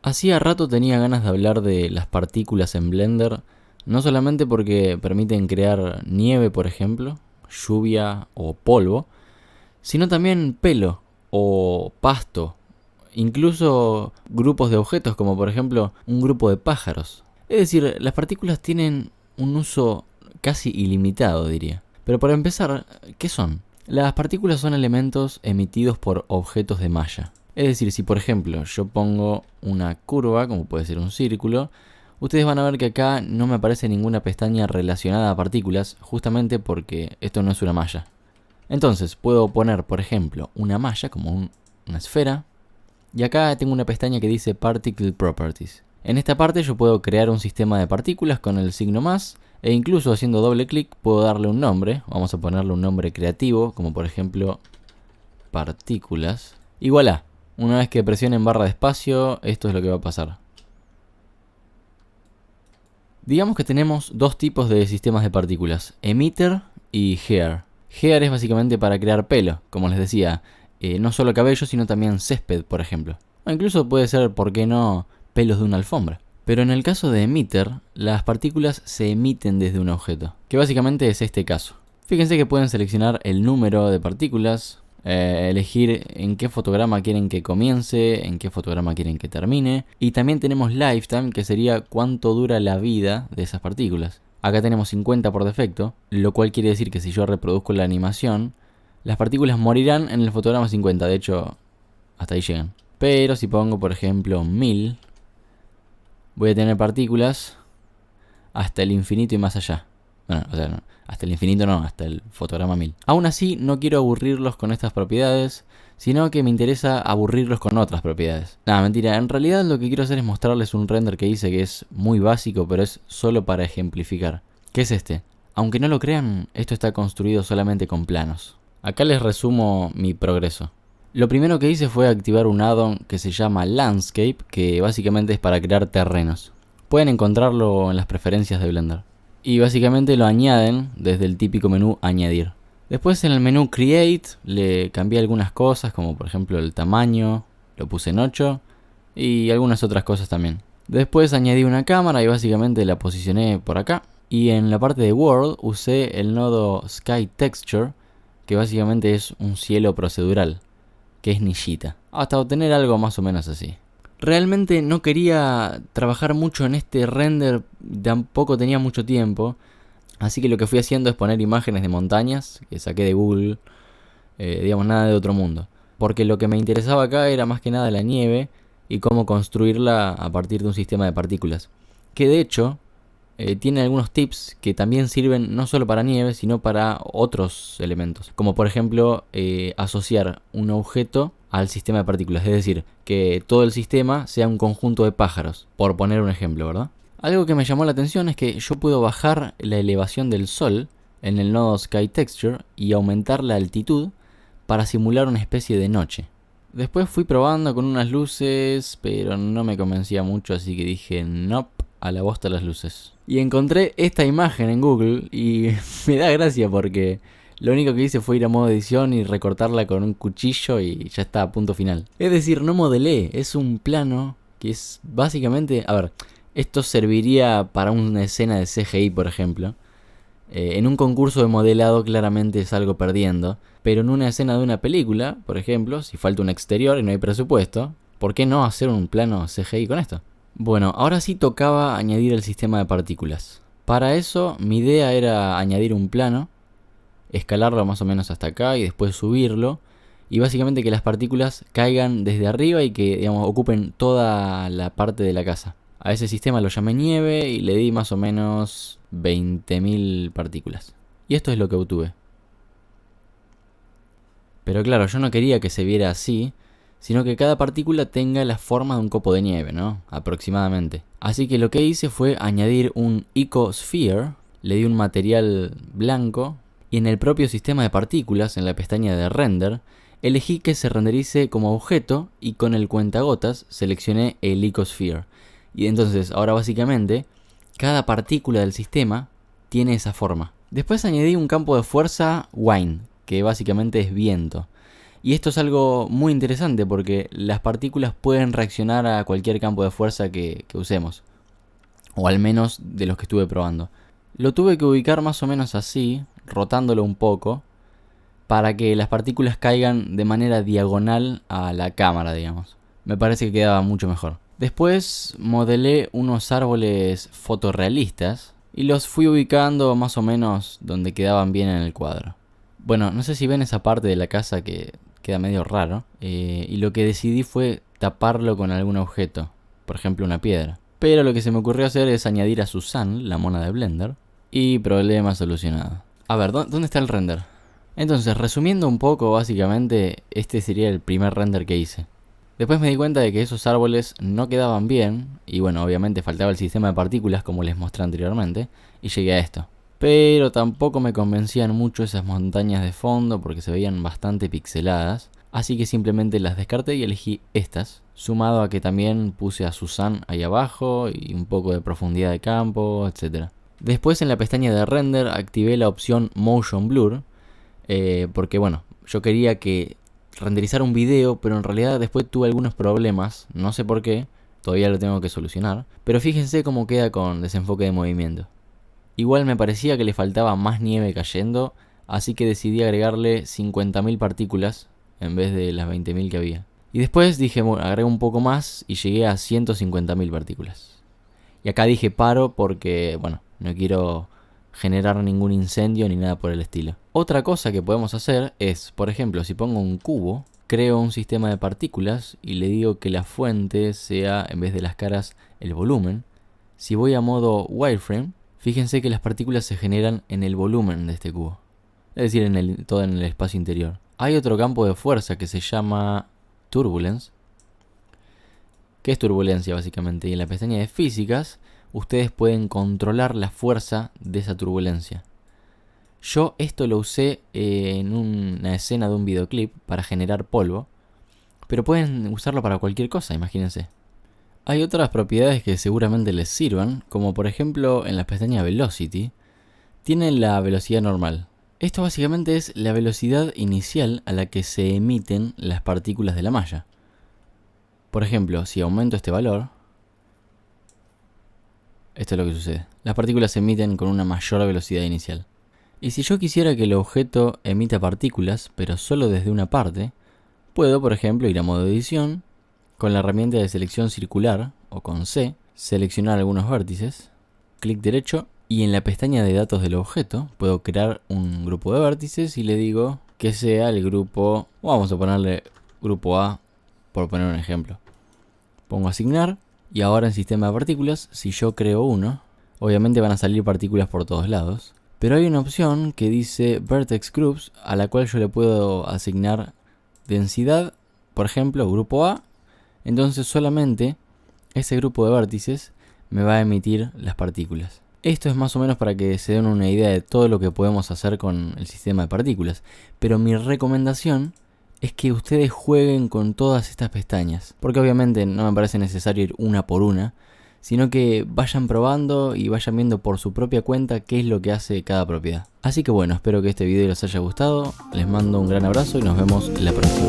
Hacía rato tenía ganas de hablar de las partículas en Blender, no solamente porque permiten crear nieve, por ejemplo, lluvia o polvo, sino también pelo o pasto, incluso grupos de objetos como por ejemplo un grupo de pájaros. Es decir, las partículas tienen un uso casi ilimitado, diría. Pero para empezar, ¿qué son? Las partículas son elementos emitidos por objetos de malla. Es decir, si por ejemplo yo pongo una curva, como puede ser un círculo, ustedes van a ver que acá no me aparece ninguna pestaña relacionada a partículas, justamente porque esto no es una malla. Entonces puedo poner, por ejemplo, una malla como una esfera, y acá tengo una pestaña que dice Particle Properties. En esta parte yo puedo crear un sistema de partículas con el signo más, e incluso haciendo doble clic puedo darle un nombre. Vamos a ponerle un nombre creativo, como por ejemplo partículas. Y voilà, una vez que presionen barra de espacio, esto es lo que va a pasar. Digamos que tenemos dos tipos de sistemas de partículas, emitter y hair. Hair es básicamente para crear pelo, como les decía, no solo cabello, sino también césped, por ejemplo. O incluso puede ser, ¿por qué no?, pelos de una alfombra. Pero en el caso de emitter, las partículas se emiten desde un objeto, que básicamente es este caso. Fíjense que pueden seleccionar el número de partículas, elegir en qué fotograma quieren que comience, en qué fotograma quieren que termine. Y también tenemos lifetime, que sería cuánto dura la vida de esas partículas. Acá tenemos 50 por defecto, lo cual quiere decir que si yo reproduzco la animación, las partículas morirán en el fotograma 50, de hecho, hasta ahí llegan. Pero si pongo, por ejemplo, 1000, voy a tener partículas hasta el infinito y más allá. Bueno, o sea, no, hasta el infinito no, hasta el fotograma 1000. Aún así, no quiero aburrirlos con estas propiedades, sino que me interesa aburrirlos con otras propiedades. Nada, mentira, en realidad lo que quiero hacer es mostrarles un render que hice que es muy básico, pero es solo para ejemplificar. ¿Qué es este? Aunque no lo crean, esto está construido solamente con planos. Acá les resumo mi progreso. Lo primero que hice fue activar un add-on que se llama Landscape, que básicamente es para crear terrenos. Pueden encontrarlo en las preferencias de Blender. Y básicamente lo añaden desde el típico menú Añadir. Después en el menú Create le cambié algunas cosas, como por ejemplo el tamaño, lo puse en 8 y algunas otras cosas también. Después añadí una cámara y básicamente la posicioné por acá. Y en la parte de World usé el nodo Sky Texture, que básicamente es un cielo procedural, que es Nishita, hasta obtener algo más o menos así. Realmente no quería trabajar mucho en este render, tampoco tenía mucho tiempo, así que lo que fui haciendo es poner imágenes de montañas que saqué de Google, digamos nada de otro mundo. Porque lo que me interesaba acá era más que nada la nieve y cómo construirla a partir de un sistema de partículas. Que de hecho tiene algunos tips que también sirven no solo para nieve, sino para otros elementos. Como por ejemplo asociar un objeto al sistema de partículas. Es decir, que todo el sistema sea un conjunto de pájaros. Por poner un ejemplo, ¿verdad? Algo que me llamó la atención es que yo puedo bajar la elevación del sol en el nodo Sky Texture y aumentar la altitud para simular una especie de noche. Después fui probando con unas luces, pero no me convencía mucho, así que dije nope, a la bosta las luces. Y encontré esta imagen en Google y me da gracia porque lo único que hice fue ir a modo edición y recortarla con un cuchillo y ya está, punto final. Es decir, no modelé, es un plano que es básicamente... A ver, esto serviría para una escena de CGI, por ejemplo. En un concurso de modelado claramente salgo perdiendo, pero en una escena de una película, por ejemplo, si falta un exterior y no hay presupuesto, ¿por qué no hacer un plano CGI con esto? Bueno, ahora sí tocaba añadir el sistema de partículas. Para eso, mi idea era añadir un plano, escalarlo más o menos hasta acá y después subirlo, y básicamente que las partículas caigan desde arriba y que, digamos, ocupen toda la parte de la casa. A ese sistema lo llamé nieve y le di más o menos 20.000 partículas. Y esto es lo que obtuve. Pero claro, yo no quería que se viera así, sino que cada partícula tenga la forma de un copo de nieve, ¿no? Aproximadamente. Así que lo que hice fue añadir un Icosphere, le di un material blanco, y en el propio sistema de partículas, en la pestaña de render, elegí que se renderice como objeto y con el cuentagotas seleccioné el Icosphere. Y entonces, ahora básicamente, cada partícula del sistema tiene esa forma. Después añadí un campo de fuerza Wind, que básicamente es viento. Y esto es algo muy interesante porque las partículas pueden reaccionar a cualquier campo de fuerza que usemos. O al menos de los que estuve probando. Lo tuve que ubicar más o menos así, rotándolo un poco, para que las partículas caigan de manera diagonal a la cámara, digamos. Me parece que quedaba mucho mejor. Después modelé unos árboles fotorrealistas y los fui ubicando más o menos donde quedaban bien en el cuadro. Bueno, no sé si ven esa parte de la casa que queda medio raro, y lo que decidí fue taparlo con algún objeto, por ejemplo una piedra. Pero lo que se me ocurrió hacer es añadir a Susan, la mona de Blender, y problema solucionado. A ver, ¿dónde está el render? Entonces, resumiendo un poco, básicamente, este sería el primer render que hice. Después me di cuenta de que esos árboles no quedaban bien, y bueno, obviamente faltaba el sistema de partículas como les mostré anteriormente, y llegué a esto. Pero tampoco me convencían mucho esas montañas de fondo porque se veían bastante pixeladas, así que simplemente las descarté y elegí estas, sumado a que también puse a Susan ahí abajo y un poco de profundidad de campo, etc. Después en la pestaña de render activé la opción Motion Blur, porque bueno, yo quería que renderizar un video, pero en realidad después tuve algunos problemas, no sé por qué, todavía lo tengo que solucionar, pero fíjense cómo queda con desenfoque de movimiento. Igual me parecía que le faltaba más nieve cayendo, así que decidí agregarle 50.000 partículas en vez de las 20.000 que había. Y después dije, bueno, agrego un poco más y llegué a 150.000 partículas. Y acá dije paro porque, bueno, no quiero generar ningún incendio ni nada por el estilo. Otra cosa que podemos hacer es, por ejemplo, si pongo un cubo, creo un sistema de partículas y le digo que la fuente sea, en vez de las caras, el volumen. Si voy a modo wireframe, fíjense que las partículas se generan en el volumen de este cubo, es decir, todo en el espacio interior. Hay otro campo de fuerza que se llama Turbulence, que es turbulencia básicamente, y en la pestaña de físicas ustedes pueden controlar la fuerza de esa turbulencia. Yo esto lo usé en una escena de un videoclip para generar polvo, pero pueden usarlo para cualquier cosa, imagínense. Hay otras propiedades que seguramente les sirvan, como por ejemplo en la pestaña Velocity, tienen la velocidad normal. Esto básicamente es la velocidad inicial a la que se emiten las partículas de la malla. Por ejemplo, si aumento este valor, esto es lo que sucede. Las partículas se emiten con una mayor velocidad inicial. Y si yo quisiera que el objeto emita partículas, pero solo desde una parte, puedo, por ejemplo, ir a modo edición, con la herramienta de selección circular, o con C, seleccionar algunos vértices, clic derecho, y en la pestaña de datos del objeto, puedo crear un grupo de vértices y le digo que sea el grupo, vamos a ponerle grupo A, por poner un ejemplo. Pongo asignar, y ahora en sistema de partículas, si yo creo uno, obviamente van a salir partículas por todos lados, pero hay una opción que dice Vertex Groups, a la cual yo le puedo asignar densidad, por ejemplo, grupo A. Entonces solamente ese grupo de vértices me va a emitir las partículas. Esto es más o menos para que se den una idea de todo lo que podemos hacer con el sistema de partículas. Pero mi recomendación es que ustedes jueguen con todas estas pestañas. Porque obviamente no me parece necesario ir una por una, sino que vayan probando y vayan viendo por su propia cuenta qué es lo que hace cada propiedad. Así que bueno, espero que este video les haya gustado. Les mando un gran abrazo y nos vemos la próxima.